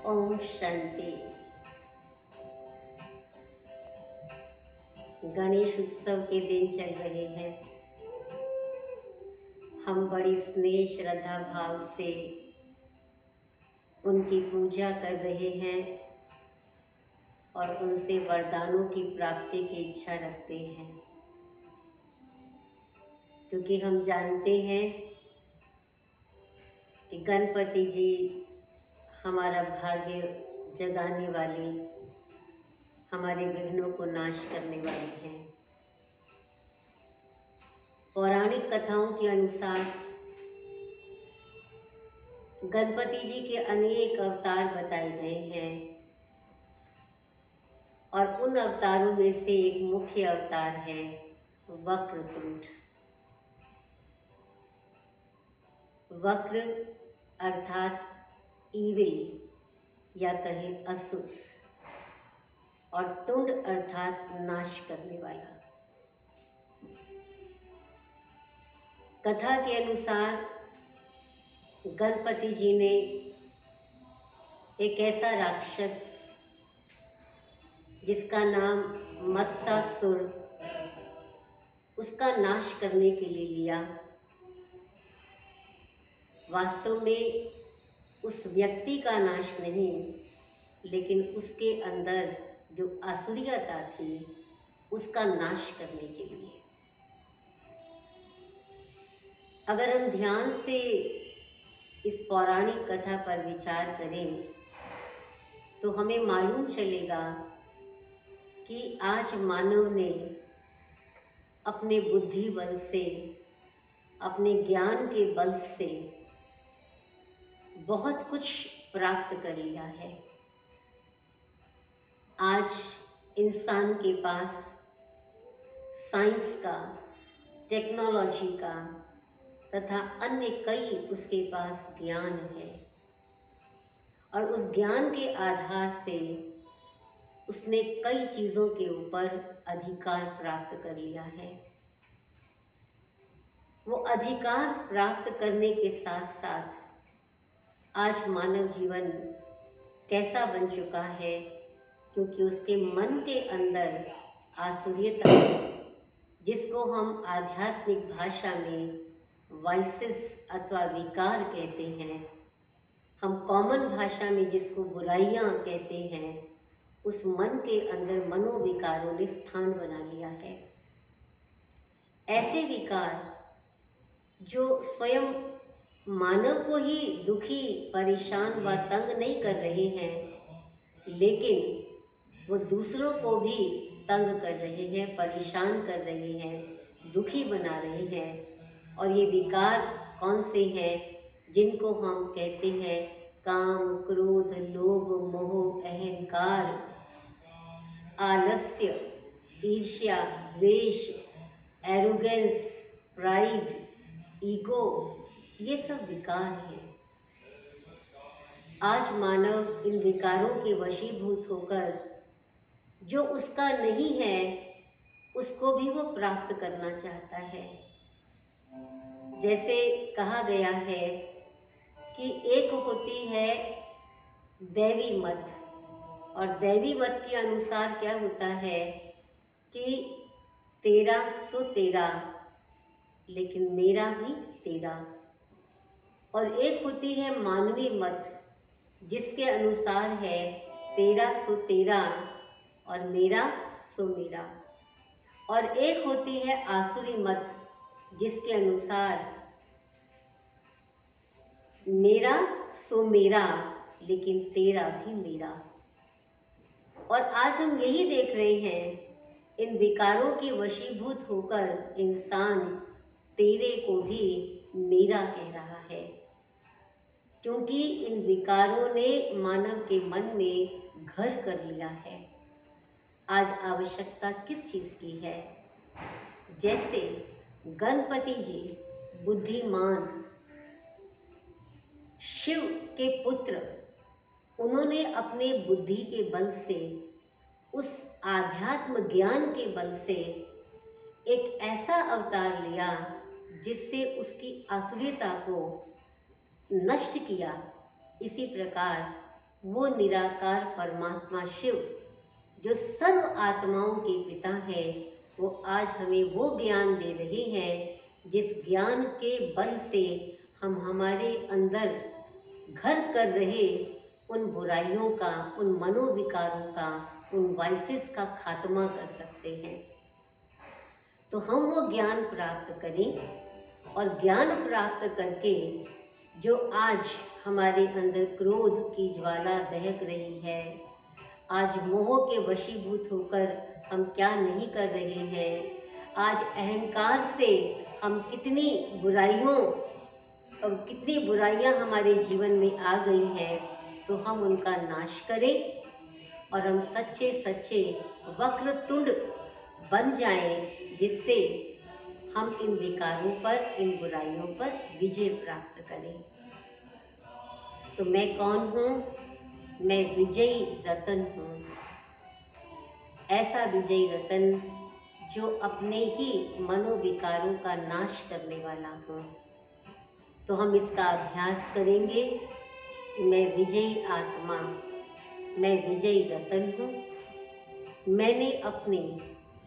ओम शांति। गणेश उत्सव के दिन चल रहे हैं। हम बड़ी स्नेह श्रद्धा भाव से उनकी पूजा कर रहे हैं और उनसे वरदानों की प्राप्ति की इच्छा रखते हैं, क्योंकि हम जानते हैं कि गणपति जी हमारा भाग्य जगाने वाले, हमारे विघ्नों को नाश करने वाले हैं। पौराणिक कथाओं के अनुसार गणपति जी के अनेक अवतार बताए गए हैं और उन अवतारों में से एक मुख्य अवतार है वक्रतुंड। वक्र अर्थात ईविल या कहें असुर, और तुंड अर्थात नाश करने वाला। कथा के अनुसार गणपति जी ने एक ऐसा राक्षस जिसका नाम मत्स्यासुर, उसका नाश करने के लिए लिया। वास्तव में उस व्यक्ति का नाश नहीं, लेकिन उसके अंदर जो असुरियता थी उसका नाश करने के लिए। अगर हम ध्यान से इस पौराणिक कथा पर विचार करें तो हमें मालूम चलेगा कि आज मानव ने अपने बुद्धि बल से, अपने ज्ञान के बल से बहुत कुछ प्राप्त कर लिया है। आज इंसान के पास साइंस का, टेक्नोलॉजी का तथा अन्य कई उसके पास ज्ञान है, और उस ज्ञान के आधार से उसने कई चीज़ों के ऊपर अधिकार प्राप्त कर लिया है। वो अधिकार प्राप्त करने के साथ साथ आज मानव जीवन कैसा बन चुका है, क्योंकि उसके मन के अंदर आसुरियता, जिसको हम आध्यात्मिक भाषा में वाइसेस अथवा विकार कहते हैं, हम कॉमन भाषा में जिसको बुराइयां कहते हैं, उस मन के अंदर मनोविकारों ने स्थान बना लिया है। ऐसे विकार जो स्वयं मानव को ही दुखी, परेशान व तंग नहीं कर रहे हैं, लेकिन वो दूसरों को भी तंग कर रहे हैं, परेशान कर रहे हैं, दुखी बना रहे हैं। और ये विकार कौन से हैं? जिनको हम कहते हैं काम, क्रोध, लोभ, मोह, अहंकार, आलस्य, ईर्ष्या, द्वेष, एरोगेंस, प्राइड, ईगो, ये सब विकार हैं। आज मानव इन विकारों के वशीभूत होकर जो उसका नहीं है उसको भी वो प्राप्त करना चाहता है। जैसे कहा गया है कि एक होती है दैवी मत, और दैवी मत के अनुसार क्या होता है कि तेरा सो तेरा, लेकिन मेरा भी तेरा। और एक होती है मानवी मत, जिसके अनुसार है तेरा सो तेरा और मेरा सो मेरा। और एक होती है आसुरी मत, जिसके अनुसार मेरा सो मेरा, लेकिन तेरा भी मेरा। और आज हम यही देख रहे हैं, इन विकारों के वशीभूत होकर इंसान तेरे को भी मेरा कह रहा है, क्योंकि इन विकारों ने मानव के मन में घर कर लिया है। आज आवश्यकता किस चीज़ की है? जैसे गणपति जी बुद्धिमान, शिव के पुत्र, उन्होंने अपने बुद्धि के बल से, उस आध्यात्म ज्ञान के बल से एक ऐसा अवतार लिया जिससे उसकी आसुरियता को नष्ट किया। इसी प्रकार वो निराकार परमात्मा शिव जो सर्व आत्माओं के पिता है, वो आज हमें वो ज्ञान दे रहे हैं जिस ज्ञान के बल से हम हमारे अंदर घर कर रहे उन बुराइयों का, उन मनोविकारों का, उन वाइसेस का खात्मा कर सकते हैं। तो हम वो ज्ञान प्राप्त करें और ज्ञान प्राप्त करके जो आज हमारे अंदर क्रोध की ज्वाला दहक रही है, आज मोह के वशीभूत होकर हम क्या नहीं कर रहे हैं, आज अहंकार से हम कितनी बुराइयां हमारे जीवन में आ गई हैं, तो हम उनका नाश करें और हम सच्चे सच्चे वक्रतुंड बन जाएं, जिससे हम इन विकारों पर, इन बुराइयों पर विजय प्राप्त करें। तो मैं कौन हूँ? मैं विजयी रतन हूँ। ऐसा विजयी रतन जो अपने ही मनोविकारों का नाश करने वाला हूँ। तो हम इसका अभ्यास करेंगे कि मैं विजयी आत्मा, मैं विजयी रतन हूँ। मैंने अपनी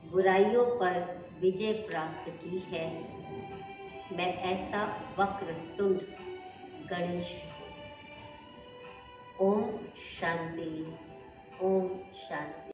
बुराइयों पर विजय प्राप्त की है। मैं ऐसा वक्रतुंड गणेश हूँ। ओम शांति, ओम शांति।